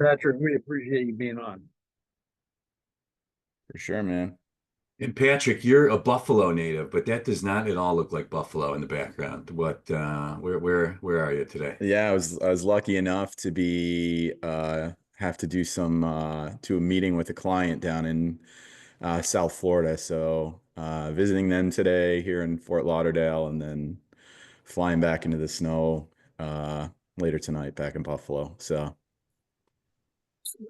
Patrick, we appreciate you being on. For sure, man. And Patrick, you're a Buffalo native, but that does not at all look like Buffalo in the background. Where are you today? Yeah, I was lucky enough to be have to do some to a meeting with a client down in South Florida. So visiting them today here in Fort Lauderdale and then flying back into the snow uh later tonight back in Buffalo. So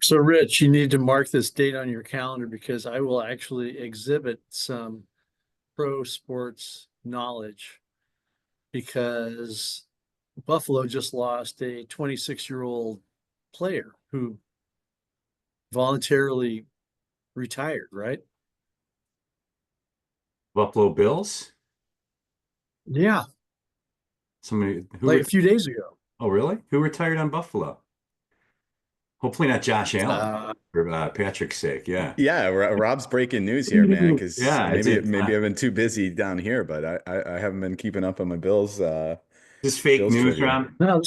So, Rich, you need to mark this date on your calendar because I will actually exhibit some pro sports knowledge because Buffalo just lost a 26-year-old player who voluntarily retired, right? Buffalo Bills? Yeah, Somebody who like a re few days ago. Oh, really? Who retired on Buffalo? Hopefully not Josh Allen, Uh, for Patrick's sake. Yeah. yeah, Rob's breaking news here, man, because Yeah, maybe I've been too busy down here, but I haven't been keeping up on my this fake Bills news, trivia. Rob. no,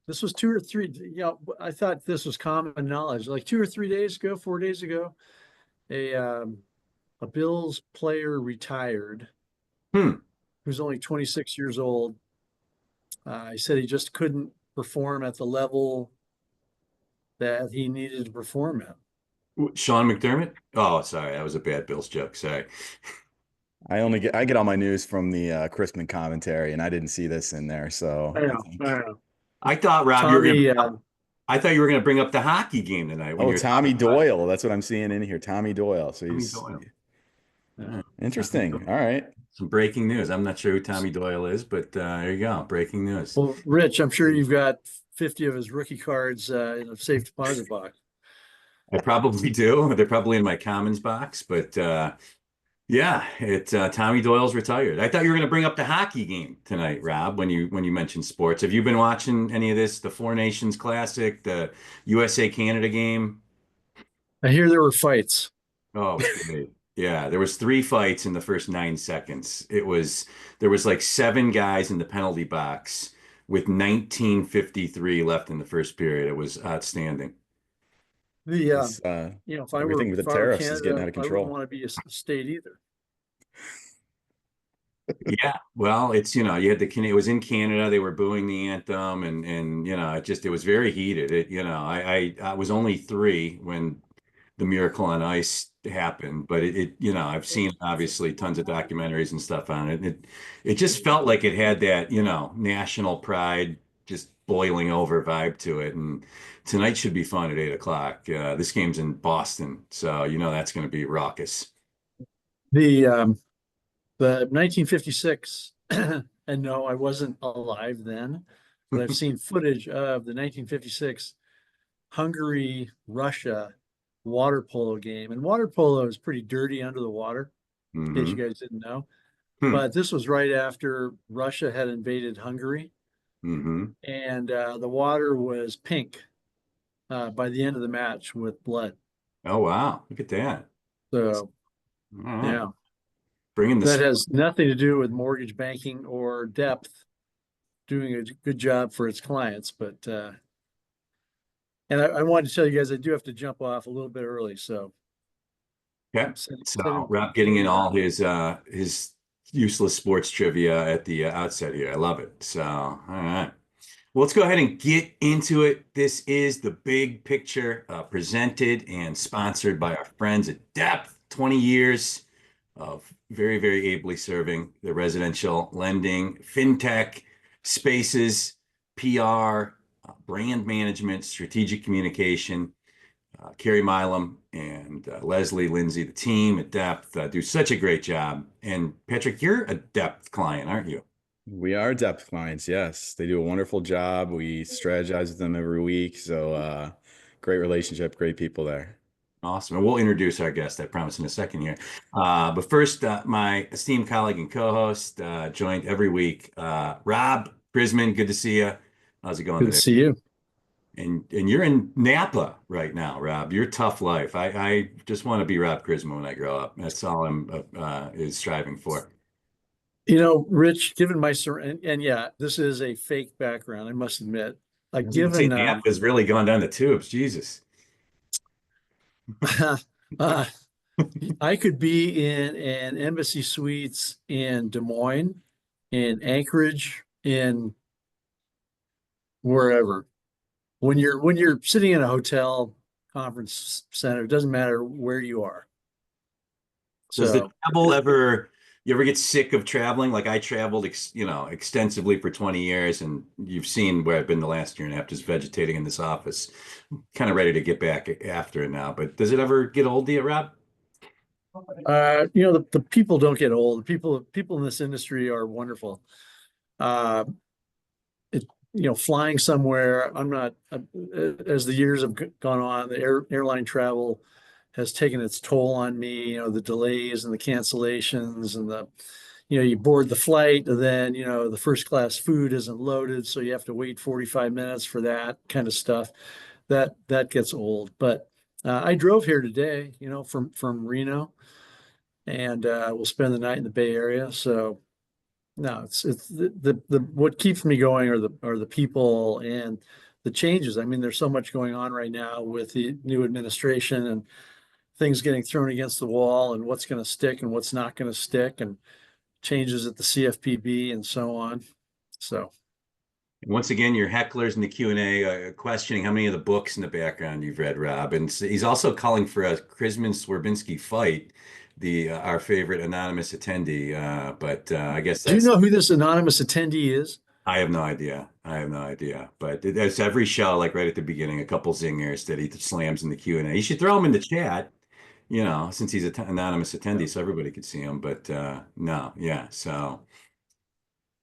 this was 2 or 3. I thought this was common knowledge. Like 2 or 3 days ago, 4 days ago, a um, a Bills player retired Hmm. who's only 26 years old. He said he just couldn't perform at the level that he needed to perform at. Sean McDermott? Oh, sorry, that was a bad Bills joke. Sorry. I get all my news from the Chrisman commentary, and I didn't see this in there. I So I know, I think, know. I thought, Rob, you were gonna Tommy, I thought you were gonna bring up the hockey game tonight when oh, you're talking Tommy about Doyle. That's what I'm seeing in here. Tommy Doyle. So Tommy he's Doyle. uh, Tommy interesting. Doyle. All right. Some breaking news. I'm not sure who Tommy Doyle is, but there you go. Breaking news. well, Rich, I'm sure you've got 50 of his rookie cards in a safe deposit box. I probably do. They're probably in my Commons box, but yeah, Tommy Doyle's retired. I thought you were going to bring up the hockey game tonight, Rob, when you mentioned sports. Have you been watching any of this? The Four Nations Classic, the USA Canada game? I hear there were fights. Oh, it was great. Yeah, there was three fights in the first 9 seconds. There was like seven guys in the penalty box with 19:53 left in the first period. It was outstanding. The This if everything with the I were tariffs is getting Canada, out of I wouldn't control. want to be a state either. Yeah, well, you had it was in Canada. They were booing the anthem, and it was very heated. I was only three when the Miracle on Ice happened, but I've seen obviously tons of documentaries and stuff on it. It just felt like it had that, national pride just boiling over vibe to it. And tonight should be fun at 8 o'clock. This game's in Boston, so that's going to be raucous. The 1956, and no, I wasn't alive then, but I've seen footage of the 1956 Hungary Russia water polo game. And water polo is pretty dirty under the water, in case Hmm. you guys didn't know. Hmm. But this was right after Russia had invaded Hungary, Hmm. and the water was pink by the end of the match with blood. Oh, wow. Look at that. So, All right. yeah, Bringing that the has nothing to do with mortgage banking or depth doing a good job for its clients. But and I wanted to tell you guys I do have to jump off a little bit early, so Okay. I'm So Rob getting in sending all his useless sports trivia at the outset here. I love it. So, all right. Well, let's go ahead and get into it. This is the big picture, presented and sponsored by our friends at Depth. 20 years of very, very ably serving the residential lending, fintech spaces, PR, brand management, strategic communication. Carrie Milam and Leslie Lindsay, the team at Depth, do such a great job. And Patrick, you're a Depth client, aren't you? We are depth clients, yes. They do a wonderful job. We strategize with them every week. So great relationship, great people there. Awesome. And we'll introduce our guest, I promise, in a second here. But first, my esteemed colleague and co-host, joined every week, Rob Chrisman. Good to see you. How's it going good to today? see you. And you're in Napa right now, Rob. You're tough life. I just want to be Rob Chrisman when I grow up. That's all I'm is striving for. Rich, given my and yeah, this is a fake background, I must admit. a You say given, nap has really gone down the tubes. Jesus. uh, I could be in an Embassy Suites in Des Moines, in Anchorage, in wherever. When you're sitting in a hotel conference center, it doesn't matter where you are. Does the So travel ever, you ever get sick of traveling? Like I traveled, extensively for 20 years, and you've seen where I've been the last year and a half, just vegetating in this office. Kind of ready to get back after it now. But does it ever get old to you, Rob? the people don't get old. The people in this industry are wonderful. Uh, Flying somewhere, I'm not, as the years have gone on, the airline travel has taken its toll on me, the delays and the cancellations and you board the flight and then, the first class food isn't loaded. So you have to wait 45 minutes for that kind of stuff. That gets old. But I drove here today, from Reno, and we'll spend the night in the Bay Area. So no, it's the what keeps me going are the people and the changes. I mean, there's so much going on right now with the new administration and things getting thrown against the wall and what's going to stick and what's not going to stick and changes at the CFPB and so on. So Once again, your hecklers in the Q&A questioning how many of the books in the background you've read, Rob. And he's also calling for a Chrisman Swerbinsky fight, the our favorite anonymous attendee. But I guess do you that's, know who this anonymous attendee is? I have no idea. I have no idea. But there's every show, like right at the beginning, a couple zingers that he slams in the Q&A. You should throw him in the chat, since he's an anonymous attendee, so everybody could see him. But no, yeah. So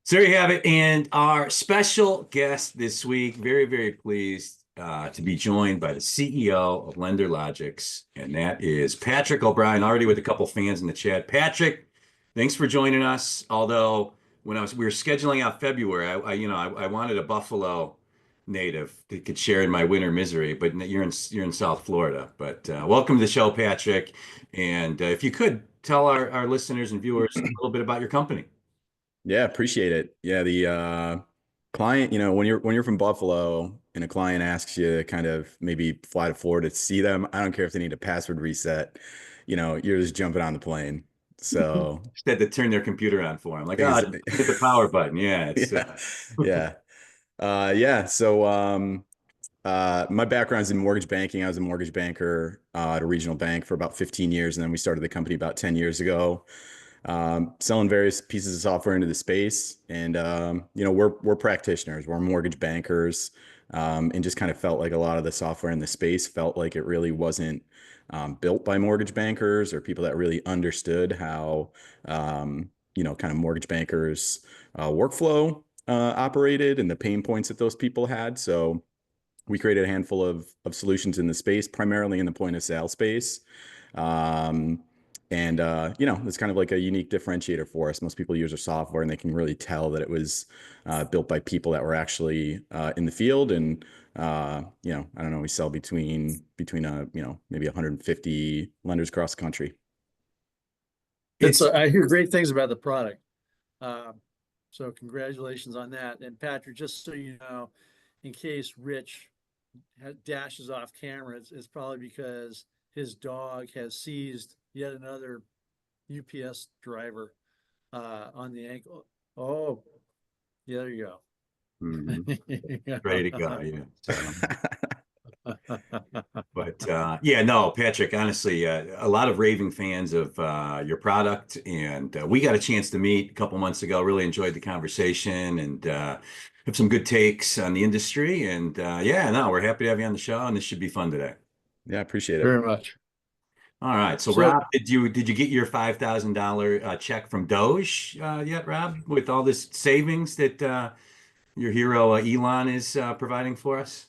there you have it. And our special guest this week, very, very pleased to be joined by the CEO of LenderLogix, and that is Patrick O'Brien, already with a couple fans in the chat. Patrick, thanks for joining us. Although when we were scheduling out February, I wanted a Buffalo native that could share in my winter misery, but you're in South Florida. But welcome to the show, Patrick. And if you could tell our listeners and viewers a little bit about your company. Yeah, appreciate it. Yeah, the client, when you're from Buffalo and a client asks you to kind of maybe fly to Florida to see them, I don't care if they need a password reset, you're just jumping on the plane. So Just had to turn their computer on for them. Like, exa- hit the power button. Yeah, it's yeah, yeah. Yeah. So my background's in mortgage banking. I was a mortgage banker at a regional bank for about 15 years, and then we started the company about 10 years ago. Selling various pieces of software into the space. And, we're practitioners, we're mortgage bankers, and just kind of felt like a lot of the software in the space felt like it really wasn't built by mortgage bankers or people that really understood how, kind of mortgage bankers workflow operated and the pain points that those people had. So we created a handful of solutions in the space, primarily in the point of sale space. And it's kind of like a unique differentiator for us. Most people use our software and they can really tell that it was built by people that were actually in the field. And, I don't know, we sell between maybe 150 lenders across the country. I hear great things about the product. So congratulations on that. And Patrick, just so you know, in case Rich dashes off camera, it's probably because his dog has seized yet another UPS driver on the ankle. Oh, yeah, there you go. Mhm. Ready to go. Yeah. But yeah, no, Patrick, honestly, a lot of raving fans of your product. And we got a chance to meet a couple months ago. Really enjoyed the conversation and have some good takes on the industry. And yeah, no, we're happy to have you on the show. And this should be fun today. Yeah, appreciate it. Very much. All right. So, So- Rob, did you get your $5,000 check from Doge yet, Rob, with all this savings that your hero Elon is providing for us?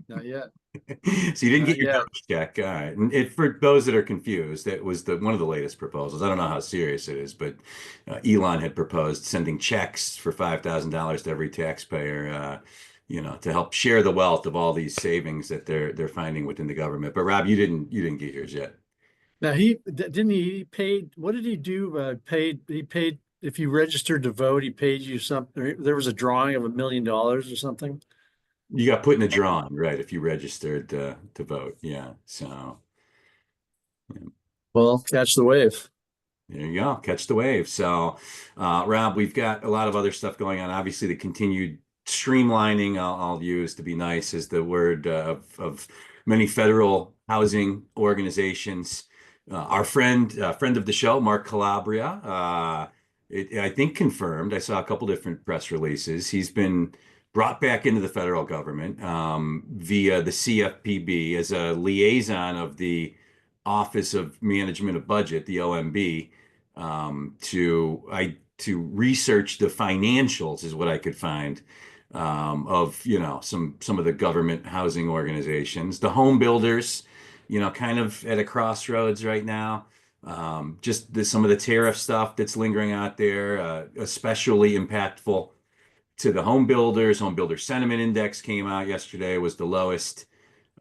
Not yet. So you didn't get your yet. Doge check. All right. And for those that are confused, that was one of the latest proposals. I don't know how serious it is, but Elon had proposed sending checks for $5,000 to every taxpayer, to help share the wealth of all these savings that they're finding within the government. But Rob, you didn't get yours yet. Now he paid. What did he do? He paid if you registered to vote, he paid you something. There was a drawing of $1 million or something. You got put in a drawing, right? If you registered to vote. Yeah. So yeah. Well, catch the wave. There you go. Catch the wave. So, Rob, we've got a lot of other stuff going on. Obviously, the continued streamlining, I'll use to be nice, is the word of many federal housing organizations. Our friend of the show, Mark Calabria, I think confirmed. I saw a couple different press releases. He's been brought back into the federal government via the CFPB as a liaison of the Office of Management of Budget, the OMB, to research the financials is what I could find of some of the government housing organizations, the home builders, kind of at a crossroads right now. Some of the tariff stuff that's lingering out there, especially impactful to the home builders. Home builder sentiment index came out yesterday, was the lowest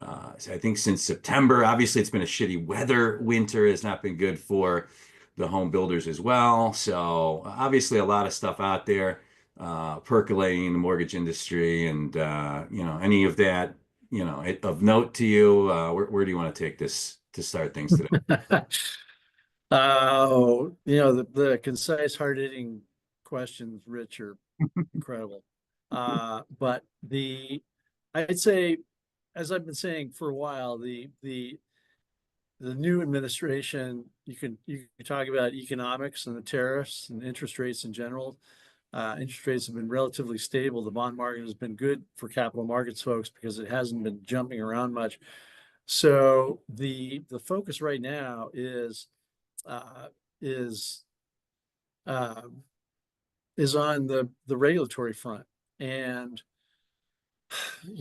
I think since September. Obviously, it's been a shitty weather. Winter has not been good for the home builders as well. So obviously a lot of stuff out there percolating in the mortgage industry, and any of that, of note to you. Where do you want to take this to start things today? Oh, the concise, hard-hitting questions, Rich, are incredible. But I'd say, as I've been saying for a while, the new administration, you can talk about economics and the tariffs and interest rates in general. Interest rates have been relatively stable. The bond market has been good for capital markets folks because it hasn't been jumping around much. So the focus right now is on the regulatory front. And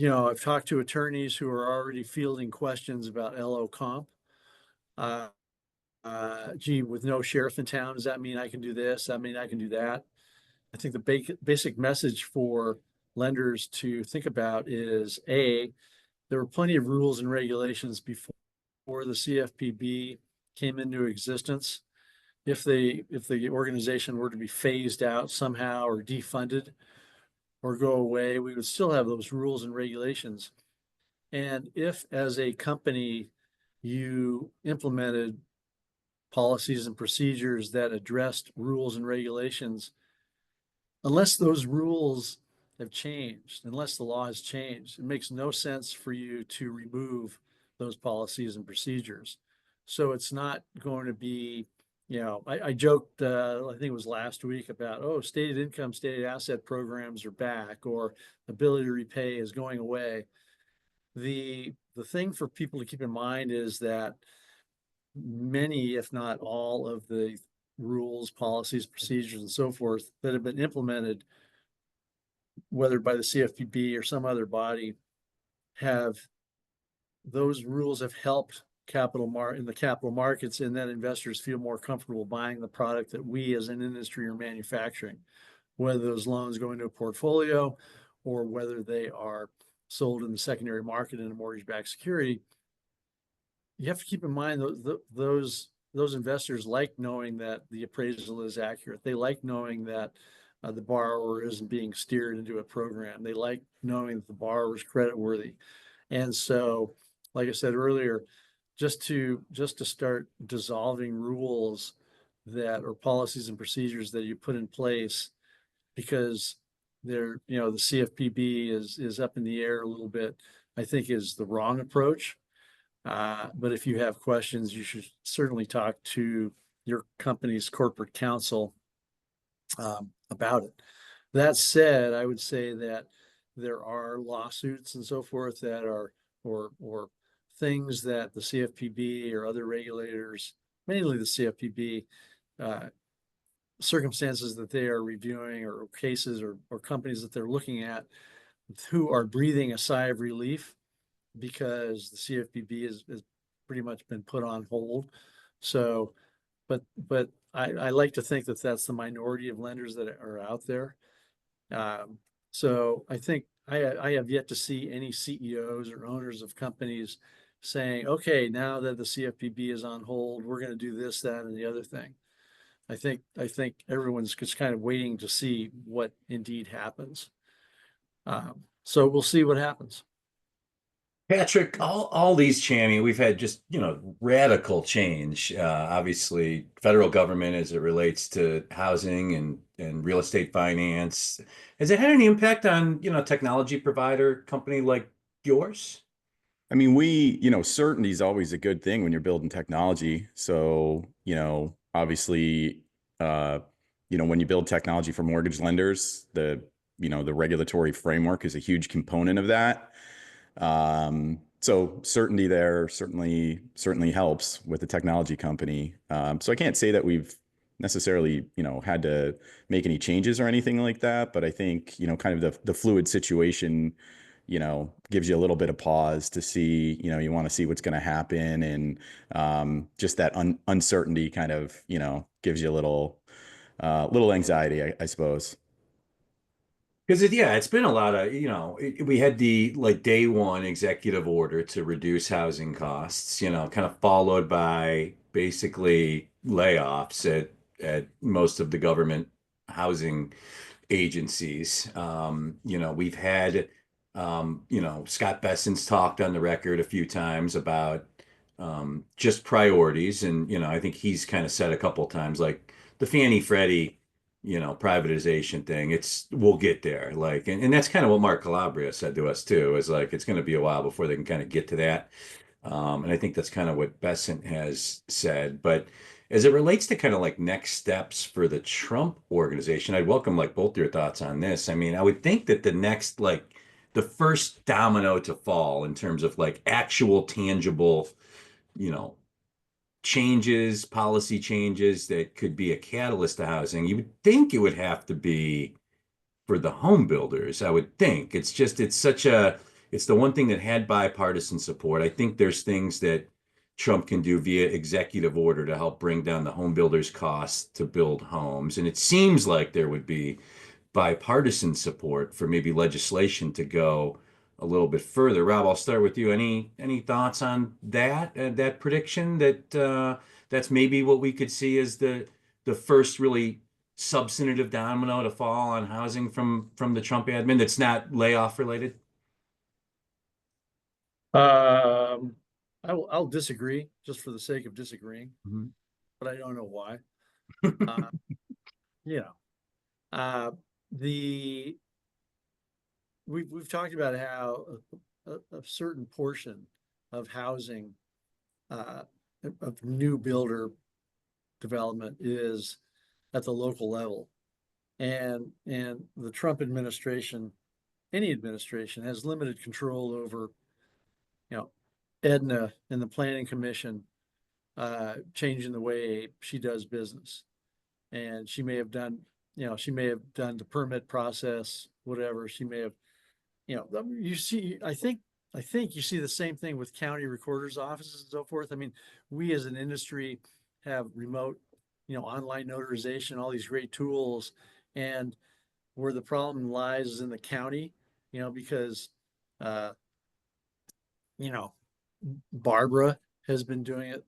I've talked to attorneys who are already fielding questions about LO comp. Gee, with no sheriff in town, does that mean I can do this? Does that mean I can do that? I think the basic message for lenders to think about is, A, there were plenty of rules and regulations before the CFPB came into existence. If the organization were to be phased out somehow or defunded or go away, we would still have those rules and regulations. And if, as a company, you implemented policies and procedures that addressed rules and regulations, unless those rules have changed, unless the law has changed, it makes no sense for you to remove those policies and procedures. So it's not going to be, I joked, I think it was last week about, stated income, stated asset programs are back, or ability to repay is going away. The thing for people to keep in mind is that many, if not all, of the rules, policies, procedures, and so forth that have been implemented, whether by the CFPB or some other body, those rules have helped in the capital markets, and that investors feel more comfortable buying the product that we as an industry are manufacturing, whether those loans go into a portfolio or whether they are sold in the secondary market in a mortgage-backed security. You have to keep in mind those investors like knowing that the appraisal is accurate. They like knowing that the borrower isn't being steered into a program. They like knowing that the borrower is creditworthy. And so, like I said earlier, just to start dissolving rules that or policies and procedures that you put in place because the CFPB is up in the air a little bit, I think is the wrong approach. But if you have questions, you should certainly talk to your company's corporate counsel about it. That said, I would say that there are lawsuits and so forth that are or things that the CFPB or other regulators, mainly the CFPB, circumstances that they are reviewing or cases or companies that they're looking at who are breathing a sigh of relief because the CFPB has pretty much been put on hold. So, but I like to think that that's the minority of lenders that are out there. So I think I have yet to see any CEOs or owners of companies saying, okay, now that the CFPB is on hold, we're going to do this, that, and the other thing. I think everyone's just kind of waiting to see what indeed happens. So we'll see what happens. Patrick, all these chamming, we've had just, radical change. Obviously, federal government as it relates to housing and real estate finance. Has it had any impact on, technology provider company like yours? I mean, certainty is always a good thing when you're building technology. So, obviously, when you build technology for mortgage lenders, the regulatory framework is a huge component of that. So certainty there certainly helps with the technology company. So I can't say that we've necessarily, had to make any changes or anything like that, but I think, kind of the fluid situation, gives you a little bit of pause to see, you want to see what's going to happen. And just that uncertainty kind of, gives you a little anxiety, I suppose. Because it's been a lot of, we had the like day one executive order to reduce housing costs, kind of followed by basically layoffs at most of the government housing agencies. We've had, Scott Besson's talked on the record a few times about just priorities. And, I think he's kind of said a couple times, like the Fannie Freddie, privatization thing, we'll get there. Like, and that's kind of what Mark Calabria said to us too, is like, it's going to be a while before they can kind of get to that. And I think that's kind of what Besant has said. But as it relates to kind of like next steps for the Trump organization, I'd welcome like both your thoughts on this. I mean, I would think that the next, like the first domino to fall in terms of like actual tangible, you know, changes, policy changes that could be a catalyst to housing, you would think it would have to be for the home builders. I would think it's the one thing that had bipartisan support. I think there's things that Trump can do via executive order to help bring down the home builders' costs to build homes. And it seems like there would be bipartisan support for maybe legislation to go a little bit further. Rob, I'll start with you. Any thoughts on that prediction that's maybe what we could see as the first really substantive domino to fall on housing from the Trump admin that's not layoff related? I'll disagree just for the sake of disagreeing, Mhm. but I don't know why. Uh, you know, uh, the we've talked about how a certain portion of housing, uh, of new builder development is at the local level, and the Trump administration, any administration, has limited control over, you know, Edna and the Planning Commission changing the way she does business. And she may have done, she may have done the permit process, whatever. She may have, you see, I think you see the same thing with county recorders offices and so forth. I mean, we as an industry have remote, online notarization, all these great tools. And where the problem lies is in the county, because, uh, you know, Barbara has been doing it,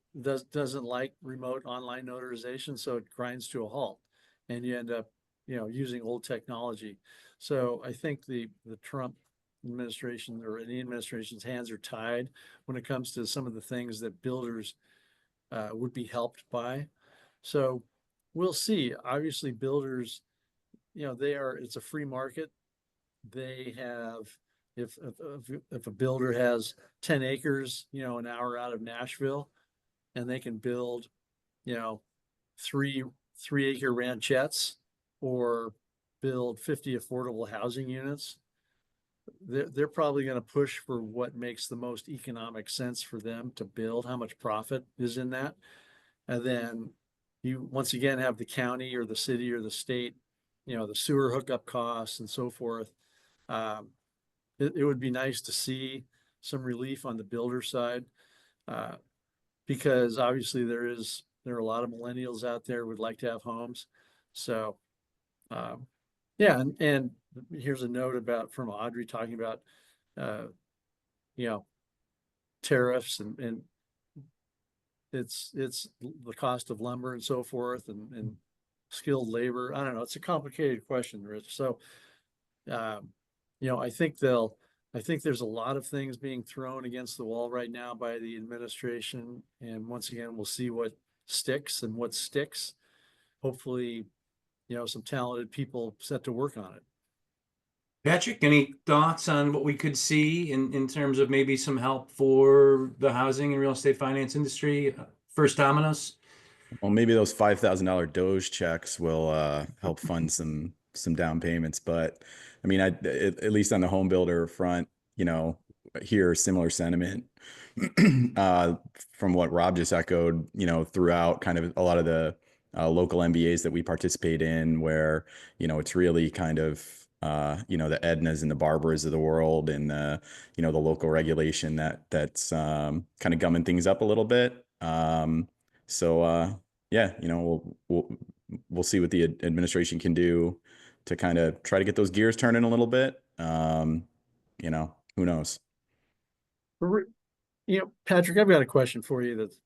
doesn't like remote online notarization, so it grinds to a halt, and you end up, using old technology. So I think the Trump administration or any administration's hands are tied when it comes to some of the things that builders would be helped by. So we'll see. Obviously, builders, it's a free market. They have, if a builder has 10 acres, an hour out of Nashville, and they can build, you know, three acre ranchettes or build 50 affordable housing units, they're probably going to push for what makes the most economic sense for them to build, how much profit is in that. And then you once again have the county or the city or the state, the sewer hookup costs and so forth. Um, it would be nice to see some relief on the builder side, uh, because obviously there are a lot of millennials out there who would like to have homes. So yeah, and here's a note about from Audrey talking about uh, you know tariffs, and it's the cost of lumber and so forth, and skilled labor? I don't know. It's a complicated question, Rich. So, you know, I think there's a lot of things being thrown against the wall right now by the administration. And once again, we'll see what sticks and what sticks. Hopefully, you know, some talented people set to work on it. Patrick, any thoughts on what we could see in terms of maybe some help for the housing and real estate finance industry? First dominoes? Well, maybe those $5,000 Doge checks will help fund some down payments. But I mean, at least on the home builder front, you know, hear similar sentiment from what Rob just echoed, you know, throughout kind of a lot of the local MBAs that we participate in, where, you know, it's really kind of you know, the Ednas and the Barbaras of the world, and the, you know, the local regulation that's kind of gumming things up a little bit. So yeah, you know, we'll see what the administration can do to kind of try to get those gears turning a little bit. You know, who knows? You know, Patrick, I've got a question for you that's,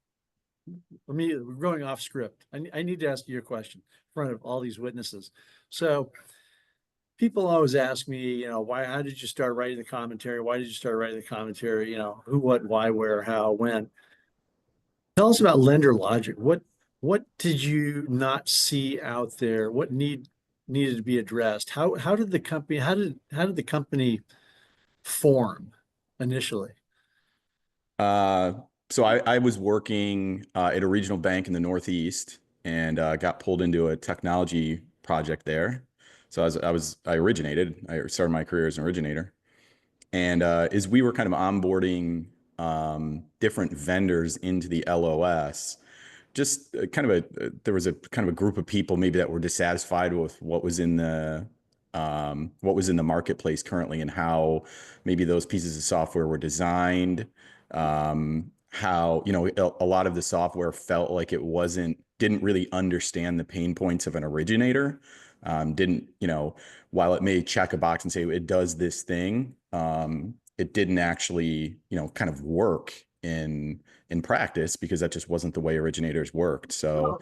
for me, we're going off script. I need to ask you a question in front of all these witnesses. So people always ask me, you know, how did you start writing the commentary? Why did you start writing the commentary? You know, who, what, why, where, how, when? Tell us about LenderLogix. What did you not see out there? What needed to be addressed? How did the company form initially? Uh, so I was working at a regional bank in the Northeast, and got pulled into a technology project there. So I originated. I started my career as an originator, and as we were kind of onboarding different vendors into the LOS, just there was a kind of a group of people maybe that were dissatisfied with what was in the marketplace currently, and how maybe those pieces of software were designed. How, you know, a lot of the software felt like didn't really understand the pain points of an originator. Didn't, you know, while it may check a box and say it does this thing, it didn't actually, you know, kind of work in practice, because that just wasn't the way originators worked. So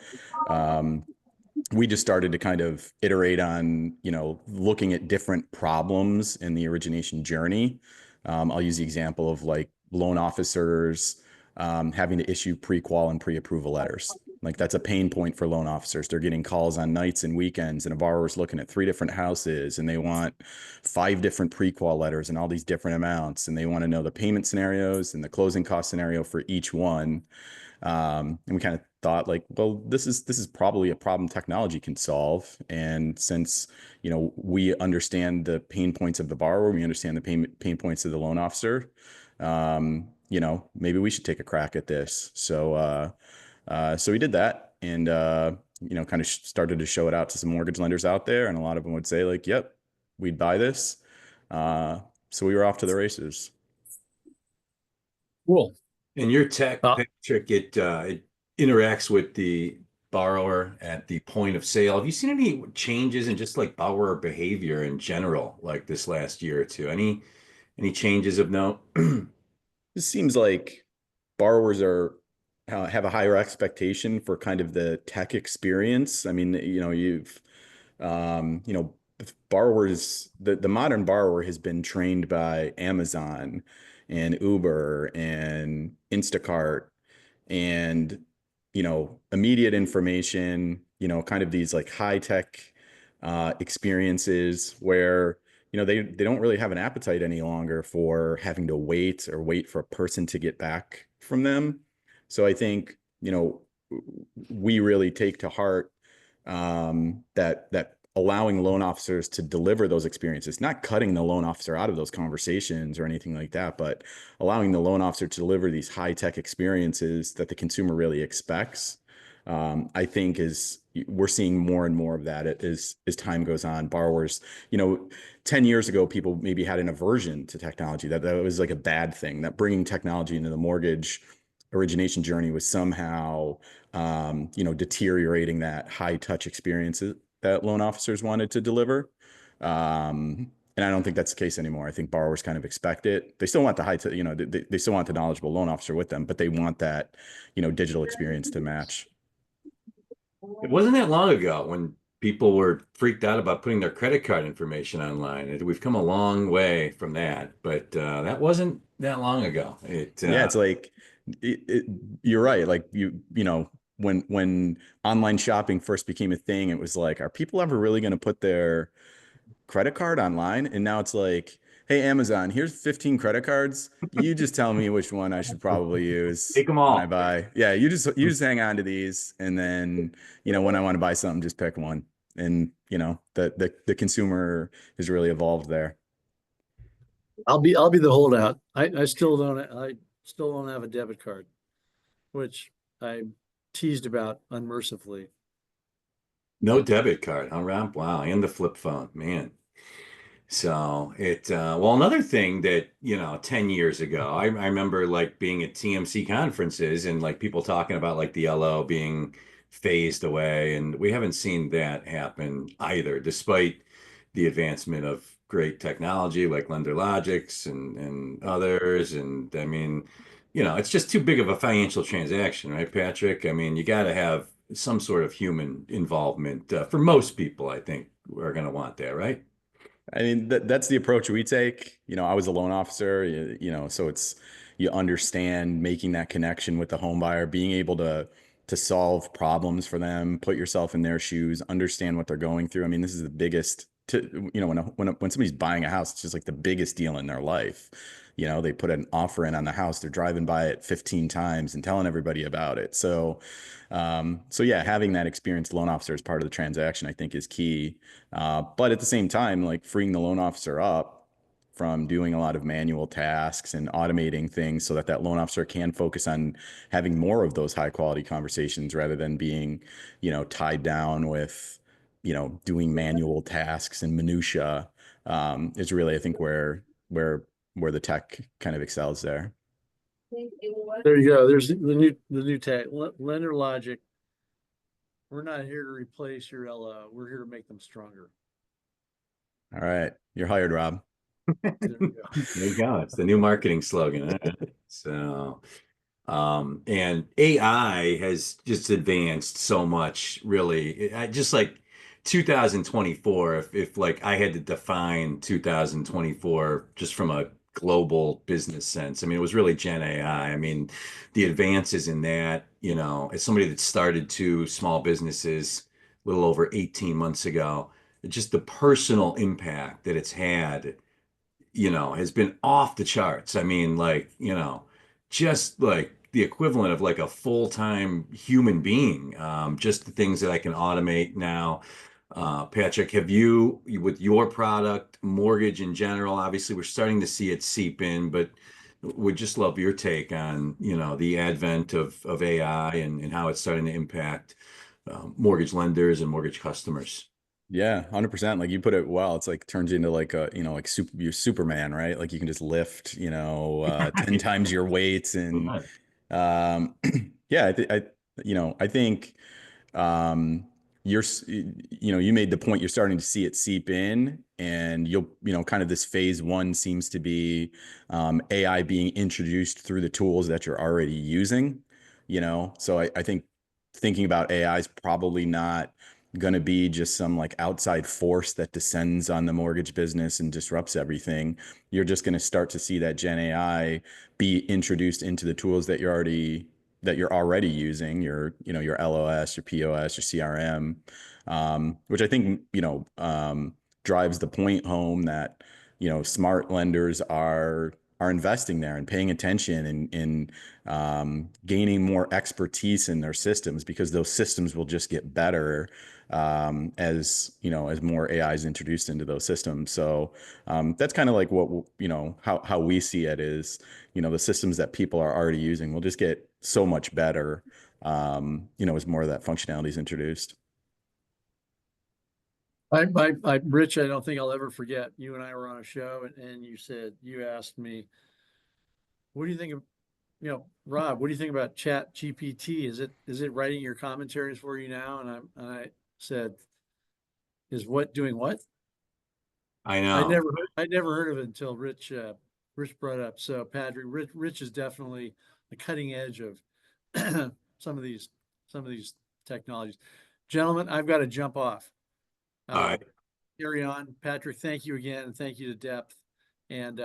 we just started to kind of iterate on, you know, looking at different problems in the origination journey. I'll use the example of like loan officers having to issue pre-qual and pre-approval letters. Like, that's a pain point for loan officers. They're getting calls on nights and weekends, and a borrower's looking at 3 different houses, and they want 5 different pre-qual letters and all these different amounts, and they want to know the payment scenarios and the closing cost scenario for each one. And we kind of thought, like, well, this is probably a problem technology can solve. And since, you know, we understand the pain points of the borrower, we understand the pain points of the loan officer, you know, maybe we should take a crack at this. So we did that, and you know, kind of started to show it out to some mortgage lenders out there, and a lot of them would say, like, yep, we'd buy this. So we were off to the races. Cool. And your tech, Patrick, it interacts with the borrower at the point of sale. Have you seen any changes in just like borrower behavior in general, like this last year or two? Any changes of note? It seems like borrowers have a higher expectation for kind of the tech experience. I mean, you know, you know, borrowers, the modern borrower has been trained by Amazon and Uber and Instacart, and, you know, immediate information, you know, kind of these like high tech experiences where, you know, they don't really have an appetite any longer for having to wait for a person to get back from them. So I think, you know, we really take to heart that allowing loan officers to deliver those experiences, not cutting the loan officer out of those conversations or anything like that, but allowing the loan officer to deliver these high tech experiences that the consumer really expects. I think we're seeing more and more of that as time goes on. Borrowers, you know, 10 years ago, people maybe had an aversion to technology, that was like a bad thing, that bringing technology into the mortgage origination journey was somehow, you know, deteriorating that high touch experiences that loan officers wanted to deliver. And I don't think that's the case anymore. I think borrowers kind of expect it. They still want the you know, they still want the knowledgeable loan officer with them, but they want that, you know, digital experience to match. It wasn't that long ago when people were freaked out about putting their credit card information online. We've come a long way from that, but that wasn't that long ago. Yeah, it's like you're right. Like when online shopping first became a thing, it was like, are people ever really going to put their credit card online? And now it's like, hey, Amazon, here's 15 credit cards. You just tell me which one I should probably use take them when I all. buy. Yeah, you just hang on to these, and then when I want to buy something, just pick one. And the consumer has really evolved there. I'll be the holdout. I still don't have a debit card, which I teased about unmercifully. No debit card, huh, Rob? Wow, and the flip phone, man. So well, another thing that, 10 years ago, I remember like being at TMC conferences and like people talking about like the LO being phased away. And we haven't seen that happen either, despite the advancement of great technology like LenderLogix and others. And I mean, it's just too big of a financial transaction, right, Patrick? I mean, you got to have some sort of human involvement for most people, I think, are going to want that, right? I mean, that's the approach we take. I was a loan officer, so you understand making that connection with the home buyer, being able to solve problems for them, put yourself in their shoes, understand what they're going through. I mean, this is the biggest when somebody's buying a house, it's just like the biggest deal in their life. They put an offer in on the house, they're driving by it 15 times and telling everybody about it. So yeah, having that experienced loan officer as part of the transaction, I think, is key. But at the same time, like freeing the loan officer up from doing a lot of manual tasks and automating things so that that loan officer can focus on having more of those high quality conversations rather than being, tied down with, doing manual tasks and minutia, is really, I think, where the tech kind of excels there. There you go. There's the new tag, LenderLogix. We're not here to replace your LO. We're here to make them stronger. All right. You're hired, Rob. There you go. There you go. It's the new marketing slogan. All right. So, and AI has just advanced so much, really. Just like 2024, if like I had to define 2024 just from a global business sense, I mean, it was really Gen AI. I mean, the advances in that, as somebody that started two small businesses a little over 18 months ago, just the personal impact that it's had, has been off the charts. I mean, like, just like the equivalent of like a full-time human being. Just the things that I can automate now. Patrick, have you, with your product, mortgage in general, obviously we're starting to see it seep in, but would just love your take on, the advent of AI and how it's starting to impact mortgage lenders and mortgage customers. Yeah, 100%. Like you put it well, it's like turns into like like you're Superman, right? Like you can just lift, 10 times your weight. And Yeah. yeah, I think you're you made the point, you're starting to see it seep in, and you'll kind of this phase one seems to be AI being introduced through the tools that you're already using. So I think thinking about AI is probably not going to be just some like outside force that descends on the mortgage business and disrupts everything. You're just going to start to see that Gen AI be introduced into the tools that you're already using, your LOS, your POS, your CRM, which I think drives the point home that smart lenders are investing there and paying attention and gaining more expertise in their systems, because those systems will just get better as more AI is introduced into those systems. So that's kind of like what how we see it is, the systems that people are already using will just get so much better as more of that functionality is introduced. Rich, I don't think I'll ever forget. You and I were on a show, and you asked me, what do you think of, Rob, what do you think about Chat GPT? Is it writing your commentaries for you now? And I said, is what doing what? I I know. never heard of it until Rich brought it up. So Patrick, Rich is definitely the cutting edge of some of these technologies. Gentlemen, I've got to jump off. All right. Carry on. Patrick, thank you again. And thank you to Depth. And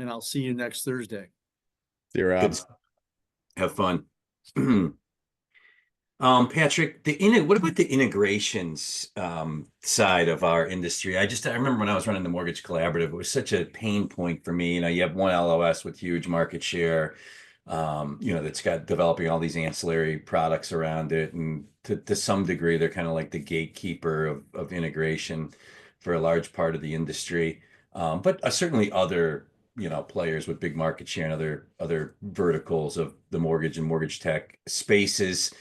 I'll see you next Thursday. You're Good. out. Have fun. Patrick, what about the integrations side of our industry? I remember when I was running the Mortgage Collaborative, it was such a pain point for me. You know, you have one LOS with huge market share, that's got developing all these ancillary products around it, and to some degree, they're kind of like the gatekeeper of integration for a large part of the industry. But certainly other players with big market share and other verticals of the mortgage and mortgage tech spaces.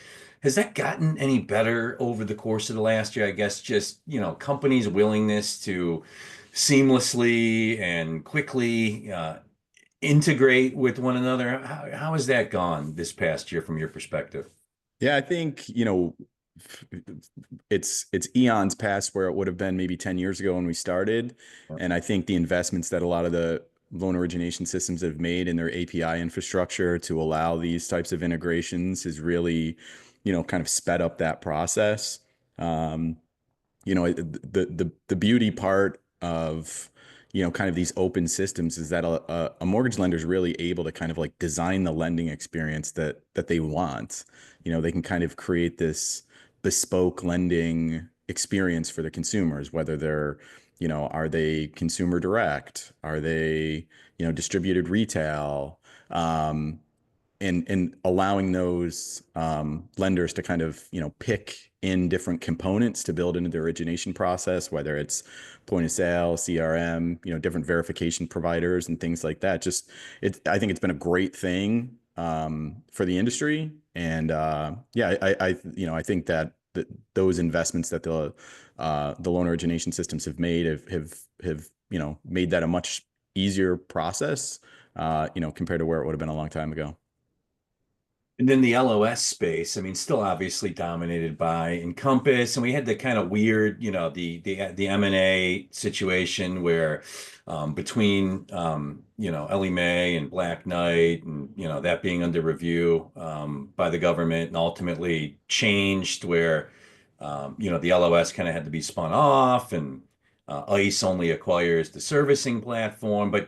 Has that gotten any better over the course of the last year? I guess just, companies' willingness to seamlessly and quickly integrate with one another. How has that gone this past year from your perspective? Yeah, I think, it's eons past where it would have been maybe 10 years ago when we started. And I think the investments that a lot of the loan origination systems have made in their API infrastructure to allow these types of integrations has really, kind of sped up that process. The beauty part of kind of these open systems is that a mortgage lender is really able to kind of like design the lending experience that they want. They can kind of create this bespoke lending experience for the consumers, whether they're are they consumer direct, are they distributed retail, and allowing those lenders to kind of pick in different components to build into the origination process, whether it's point of sale, CRM, different verification providers and things like that. I think it's been a great thing for the industry, and I think that those investments that the loan origination systems have made have made that a much easier process, compared to where it would have been a long time ago. And then the LOS space, I mean, still obviously dominated by Encompass, and we had the kind of weird, the M&A situation where between Ellie Mae and Black Knight, and that being under review by the government, and ultimately changed where the LOS kind of had to be spun off, and ICE only acquires the servicing platform. But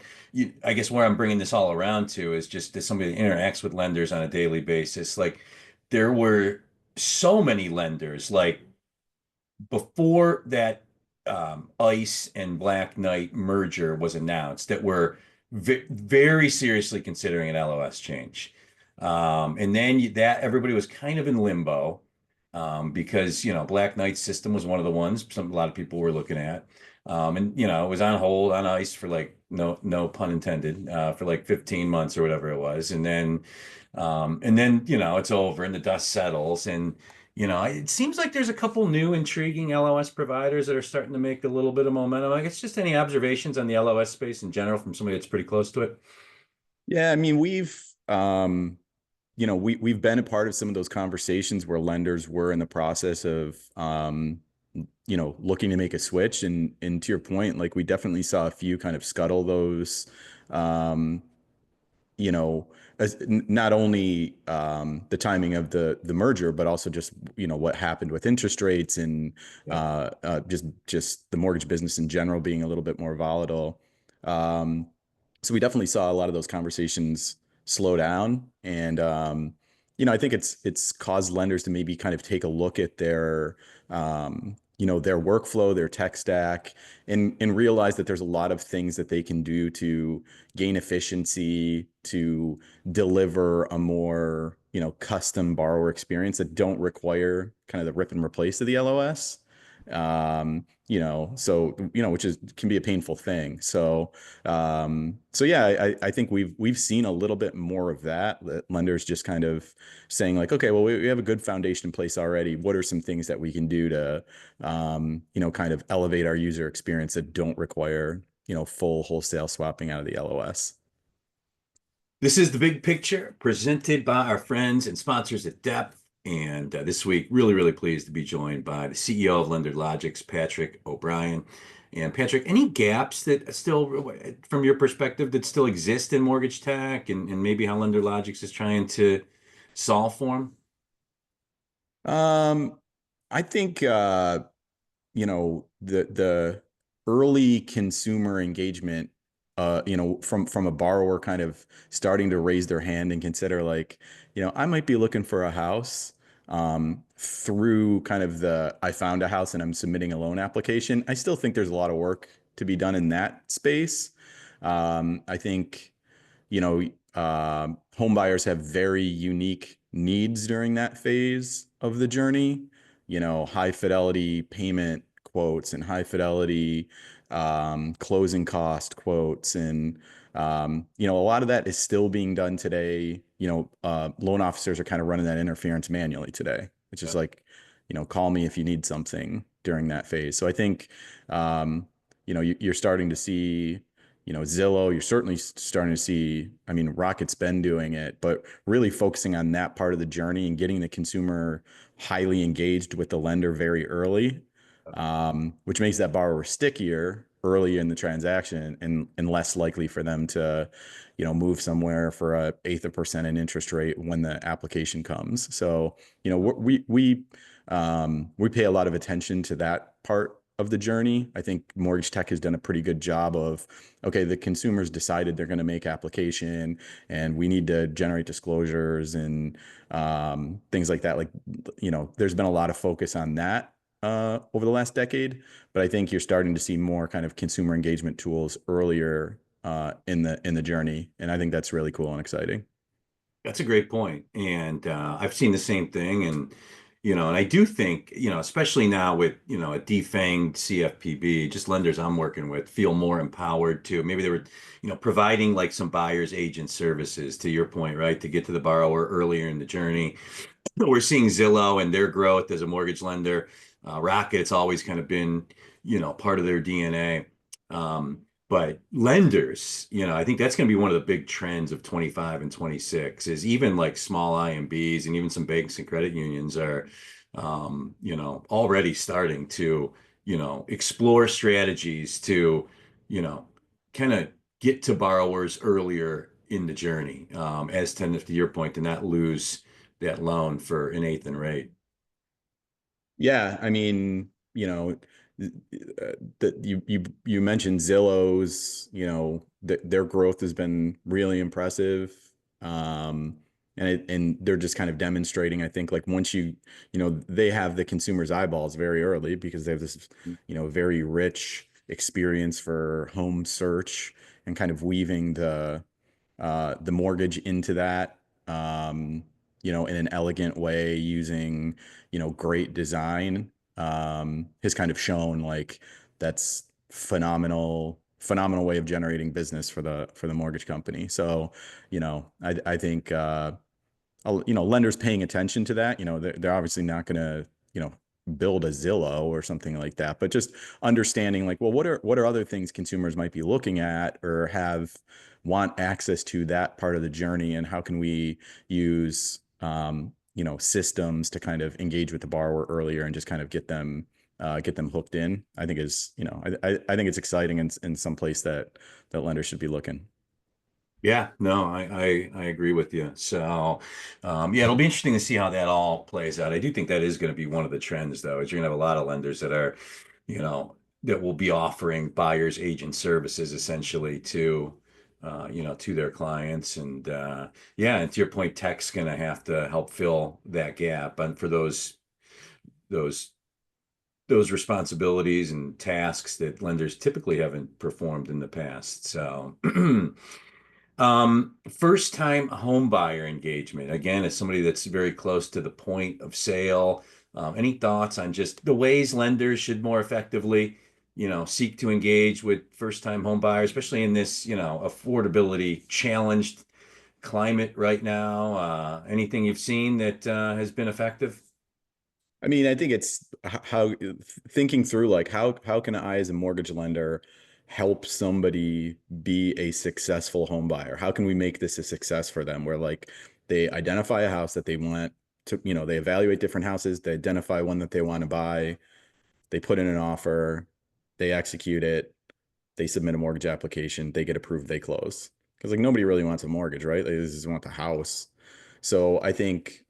I guess where I'm bringing this all around to is just as somebody that interacts with lenders on a daily basis, like there were so many lenders, like before that ICE and Black Knight merger was announced, that were very seriously considering an LOS change. And then that everybody was kind of in limbo because Black Knight's system was one of the ones a lot of people were looking at. And it was on hold on ice for like no pun intended for like 15 months or whatever it was, and then it's over and the dust settles, and it seems like there's a couple new intriguing LOS providers that are starting to make a little bit of momentum. I guess just any observations on the LOS space in general from somebody that's pretty close to it. Yeah, I mean, we've been a part of some of those conversations where lenders were in the process of looking to make a switch, and to your point, like we definitely saw a few kind of scuttle those, as not only the timing of the merger, but also just what happened with interest rates and just the mortgage business in general being a little bit more volatile. So we definitely saw a lot of those conversations slow down, and I think it's caused lenders to maybe kind of take a look at their their workflow, their tech stack, and realize that there's a lot of things that they can do to gain efficiency, to deliver a more custom borrower experience that don't require kind of the rip and replace of the LOS. Which can be a painful thing. I think we've seen a little bit more of that lenders just kind of saying like, okay, well, we have a good foundation in place already. What are some things that we can do to, kind of elevate our user experience that don't require, full wholesale swapping out of the LOS? This is The Big Picture, presented by our friends and sponsors at Depth. And this week, really, really pleased to be joined by the CEO of LenderLogix, Patrick O'Brien. And Patrick, any gaps that still, from your perspective, that still exist in mortgage tech, and maybe how LenderLogix is trying to solve for them? I think, the early consumer engagement, from a borrower kind of starting to raise their hand and consider like, I might be looking for a house, through kind of I found a house and I'm submitting a loan application. I still think there's a lot of work to be done in that space. I think, home buyers have very unique needs during that phase of the journey. High fidelity payment quotes and high fidelity closing cost quotes. And, a lot of that is still being done today. Loan officers are kind of running that interference manually today, which is like, call me if you need something during that phase. So I think, you're starting to see, Zillow, you're certainly starting to see, I mean, Rocket's been doing it, but really focusing on that part of the journey and getting the consumer highly engaged with the lender very early, which makes that borrower stickier early in the transaction and less likely for them to, move somewhere for a eighth of percent in interest rate when the application comes. So, we pay a lot of attention to that part of the journey. I think Mortgage Tech has done a pretty good job of, okay, the consumers decided they're going to make application and we need to generate disclosures and things like that. Like, there's been a lot of focus on that over the last decade, but I think you're starting to see more kind of consumer engagement tools earlier in the journey. And I think that's really cool and exciting. That's a great point. And I've seen the same thing. And I do think, especially now with, a defanged CFPB, just lenders I'm working with feel more empowered to, maybe they were, providing like some buyer's agent services to your point, right? To get to the borrower earlier in the journey. We're seeing Zillow and their growth as a mortgage lender. Rocket's always kind of been, part of their DNA. But lenders, I think that's going to be one of the big trends of 25 and 26 is even like small IMBs and even some banks and credit unions are, already starting to, explore strategies to, kind of get to borrowers earlier in the journey, as to your point, to not lose that loan for an eighth in rate. Yeah, I mean, that you mentioned Zillow's, their growth has been really impressive. And they're just kind of demonstrating, I think, like once they have the consumer's eyeballs very early because they have this, very rich experience for home search and kind of weaving the mortgage into that, in an elegant way using, great design, has kind of shown like that's phenomenal way of generating business for the mortgage company. So, I think, lenders paying attention to that, they're obviously not going to, build a Zillow or something like that, but just understanding like, well, what are other things consumers might be looking at or want access to that part of the journey, and how can we use, systems to kind of engage with the borrower earlier and just kind of get them hooked in. I think I think it's exciting in some place that lenders should be looking. Yeah, no, I agree with you. So, yeah, it'll be interesting to see how that all plays out. I do think that is going to be one of the trends, though, is you're going to have a lot of lenders that are, that will be offering buyer's agent services essentially to, to their clients. And yeah, and to your point, tech's going to have to help fill that gap, and for those responsibilities and tasks that lenders typically haven't performed in the past. So. First time home buyer engagement. Again, as somebody that's very close to the point of sale, any thoughts on just the ways lenders should more effectively, seek to engage with first time home buyers, especially in this, affordability challenged climate right now? Anything you've seen that has been effective? I mean, I think it's how thinking through like how can I as a mortgage lender help somebody be a successful home buyer? How can we make this a success for them where like they identify a house that they want to, they evaluate different houses, they identify one that they want to buy, they put in an offer, they execute it, they submit a mortgage application, they get approved, they close. Because like nobody really wants a mortgage, right? They just want the house. So I think,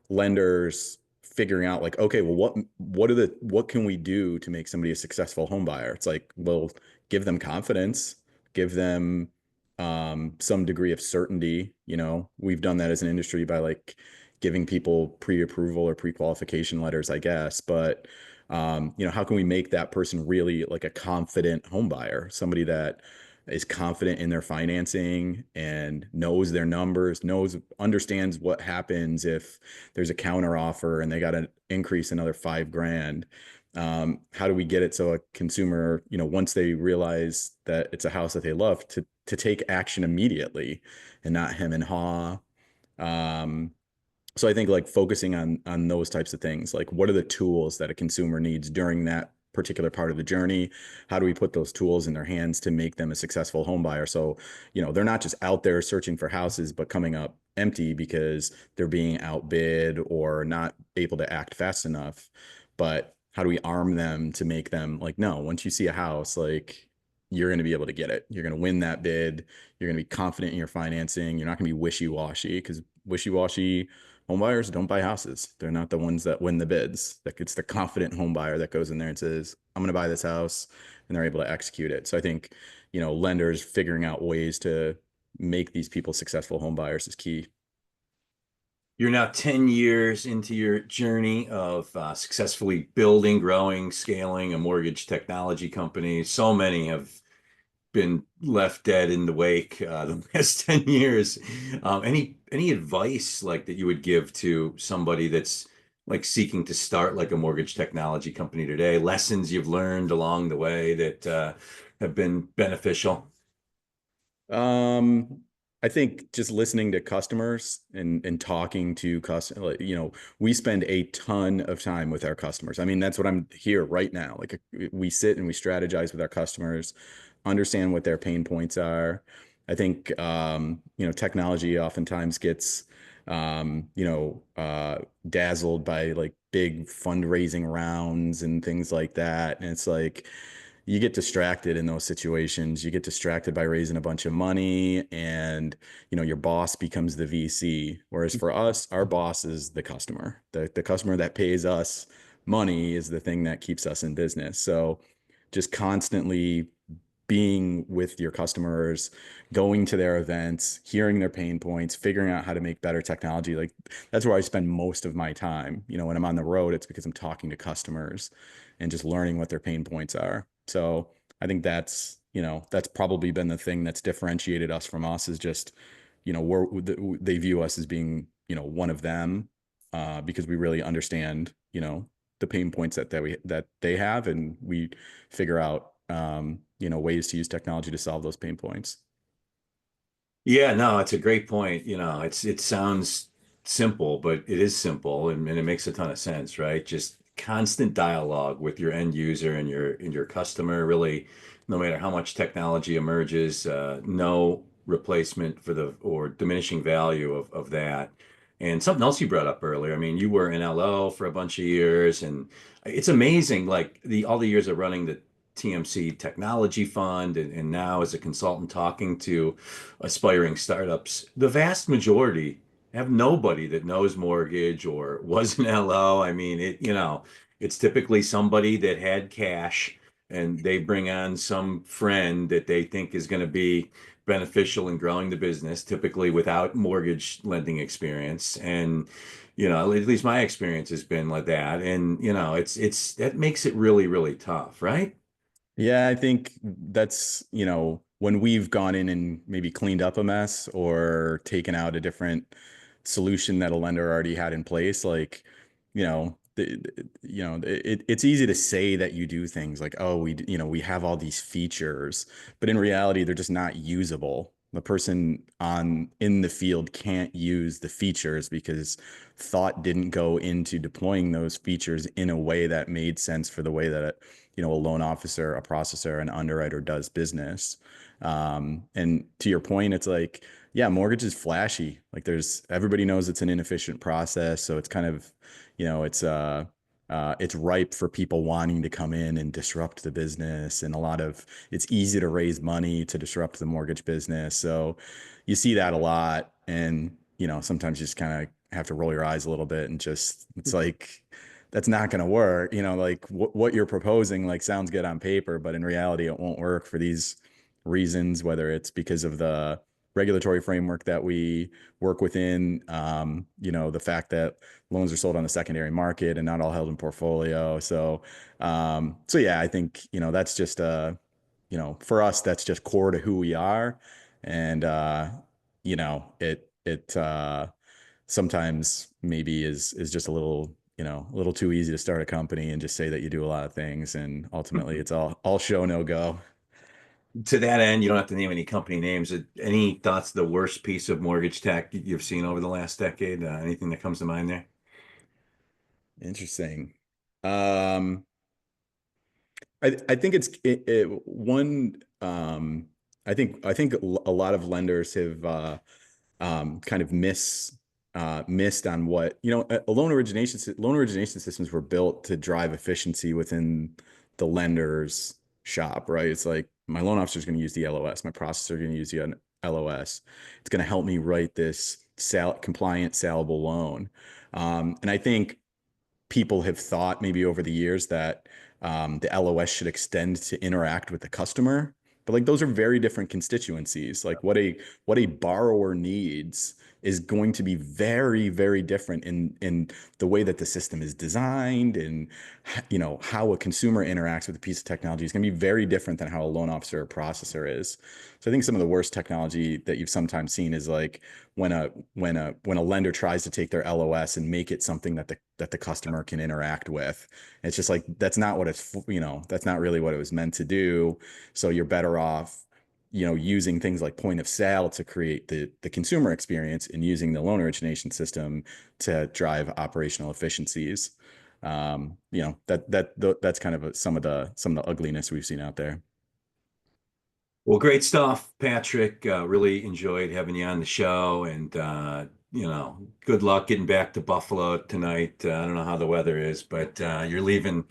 lenders figuring out like, okay, well, what can we do to make somebody a successful home buyer? It's like, well, give them confidence, give them some degree of certainty. We've done that as an industry by like giving people pre-approval or pre-qualification letters, I guess. But how can we make that person really like a confident home buyer, somebody that is confident in their financing and knows their numbers, understands what happens if there's a counter offer and they got to increase another $5,000. How do we get it so a consumer, once they realize that it's a house that they love, to take action immediately and not hem and haw? So I think like focusing on those types of things, like what are the tools that a consumer needs during that particular part of the journey? How do we put those tools in their hands to make them a successful home buyer? So, they're not just out there searching for houses, but coming up empty because they're being outbid or not able to act fast enough. But how do we arm them to make them like, no, once you see a house, like you're going to be able to get it. You're going to win that bid. You're going to be confident in your financing. You're not going to be wishy-washy, because wishy-washy home buyers don't buy houses. They're not the ones that win the bids. Like, it's the confident home buyer that goes in there and says, I'm going to buy this house, and they're able to execute it. So I think, lenders figuring out ways to make these people successful home buyers is key. You're now 10 years into your journey of successfully building, growing, scaling a mortgage technology company. So many have been left dead in the wake the last 10 years. Any advice like that you would give to somebody that's like seeking to start like a mortgage technology company today? Lessons you've learned along the way that have been beneficial? I think just listening to customers and talking to customers, we spend a ton of time with our customers. I mean, that's what I'm here right now. Like, we sit and we strategize with our customers, understand what their pain points are. I think, technology oftentimes gets, dazzled by like big fundraising rounds and things like that. And it's like, you get distracted in those situations. You get distracted by raising a bunch of money, and your boss becomes the VC. Whereas for us, our boss is the customer. The customer that pays us money is the thing that keeps us in business. So just constantly being with your customers, going to their events, hearing their pain points, figuring out how to make better technology. Like, that's where I spend most of my time. When I'm on the road, it's because I'm talking to customers and just learning what their pain points are. So I think that's probably been the thing that's differentiated us from us, is just, they view us as being, one of them, because we really understand, the pain points that they have, and we figure out, ways to use technology to solve those pain points. Yeah, no, it's a great point. It sounds simple, but it is simple, and it makes a ton of sense, right? Just constant dialogue with your end user and your customer. Really, no matter how much technology emerges, no replacement for or diminishing value of that. And something else you brought up earlier. I mean, you were in LO for a bunch of years, and it's amazing, like all the years of running the TMC Technology Fund, and now as a consultant talking to aspiring startups. The vast majority have nobody that knows mortgage or was an LO. I mean, it's typically somebody that had cash, and they bring on some friend that they think is going to be beneficial in growing the business, typically without mortgage lending experience. And at least my experience has been like that. And it's that makes it really, really tough, right? Yeah, I think that's, when we've gone in and maybe cleaned up a mess or taken out a different solution that a lender already had in place, like, it's easy to say that you do things like, oh, we have all these features, but in reality, they're just not usable. The person in the field can't use the features because thought didn't go into deploying those features in a way that made sense for the way that a loan officer, a processor, an underwriter does business. And to your point, it's like, yeah, mortgage is flashy. Like, everybody knows it's an inefficient process. So it's kind of, it's ripe for people wanting to come in and disrupt the business. And it's easy to raise money to disrupt the mortgage business. So you see that a lot. And, sometimes you just kind of have to roll your eyes a little bit and just, it's like, that's not going to work. Like what you're proposing, like sounds good on paper, but in reality, it won't work for these reasons, whether it's because of the regulatory framework that we work within, the fact that loans are sold on the secondary market and not all held in portfolio. So yeah, I think, that's just, for us, that's just core to who we are. And, it sometimes maybe is just a little too easy to start a company and just say that you do a lot of things. And ultimately it's all show, no go. To that end, you don't have to name any company names. Any thoughts, the worst piece of mortgage tech you've seen over the last decade? Anything that comes to mind there? Interesting. I think one. I think a lot of lenders have kind of missed on what a loan origination systems were built to drive efficiency within the lender's shop, right? It's like my loan officer is going to use the LOS, my processor is going to use the LOS. It's going to help me write this compliant, saleable loan, and I think people have thought maybe over the years that the LOS should extend to interact with the customer, but like those are very different constituencies. Like what a borrower needs is going to be very, very different in the way that the system is designed, and how a consumer interacts with a piece of technology is going to be very different than how a loan officer or processor is. So I think some of the worst technology that you've sometimes seen is like when a lender tries to take their LOS and make it something that the customer can interact with. It's just like that's not really what it was meant to do. So you're better off using things like point of sale to create the consumer experience, and using the loan origination system to drive operational efficiencies. That's kind of some of the ugliness we've seen out there. Well, great stuff, Patrick. Really enjoyed having you on the show, and good luck getting back to Buffalo tonight. I don't know how the weather is, but you're leaving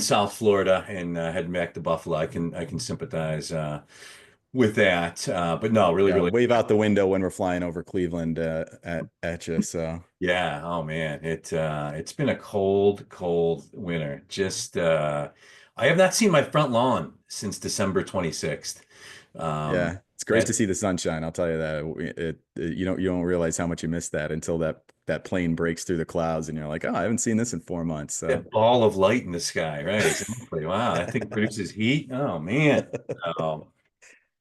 South Florida and heading back to Buffalo. I can sympathize with that. But no, really, Yeah, really. wave out the window when we're flying over Cleveland at you. So Yeah. Oh man, it's been a cold winter. Just I have not seen my front lawn since December 26th. yeah, it's great to see the sunshine. I'll tell you that. You don't realize how much you miss that until that plane breaks through the clouds, and you're like, oh, I haven't seen this in 4 months. So that ball of light in the sky, right? Exactly. Wow, that thing produces heat. Oh man. Um,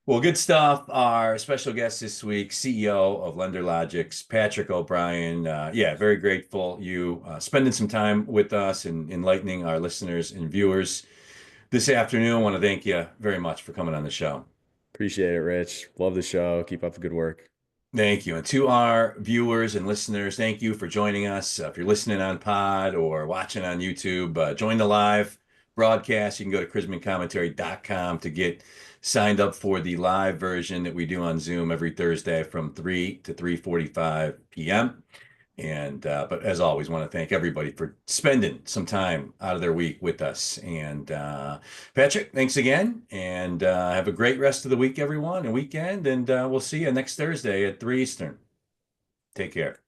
well, good stuff. Our special guest this week, CEO of LenderLogix, Patrick O'Brien. Yeah, very grateful you spending some time with us and enlightening our listeners and viewers this afternoon. I want to thank you very much for coming on the show. appreciate it, Rich. Love the show. Keep up the good work. Thank you. And to our viewers and listeners, thank you for joining us. If you're listening on pod or watching on YouTube, join the live broadcast. You can go to chrismancommentary.com to get signed up for the live version that we do on Zoom every Thursday from 3 to 3:45 p.m. And but as always, want to thank everybody for spending some time out of their week with us. And Patrick, thanks again, and have a great rest of the week, everyone, and weekend. And we'll see you next Thursday at 3 Eastern. Take care.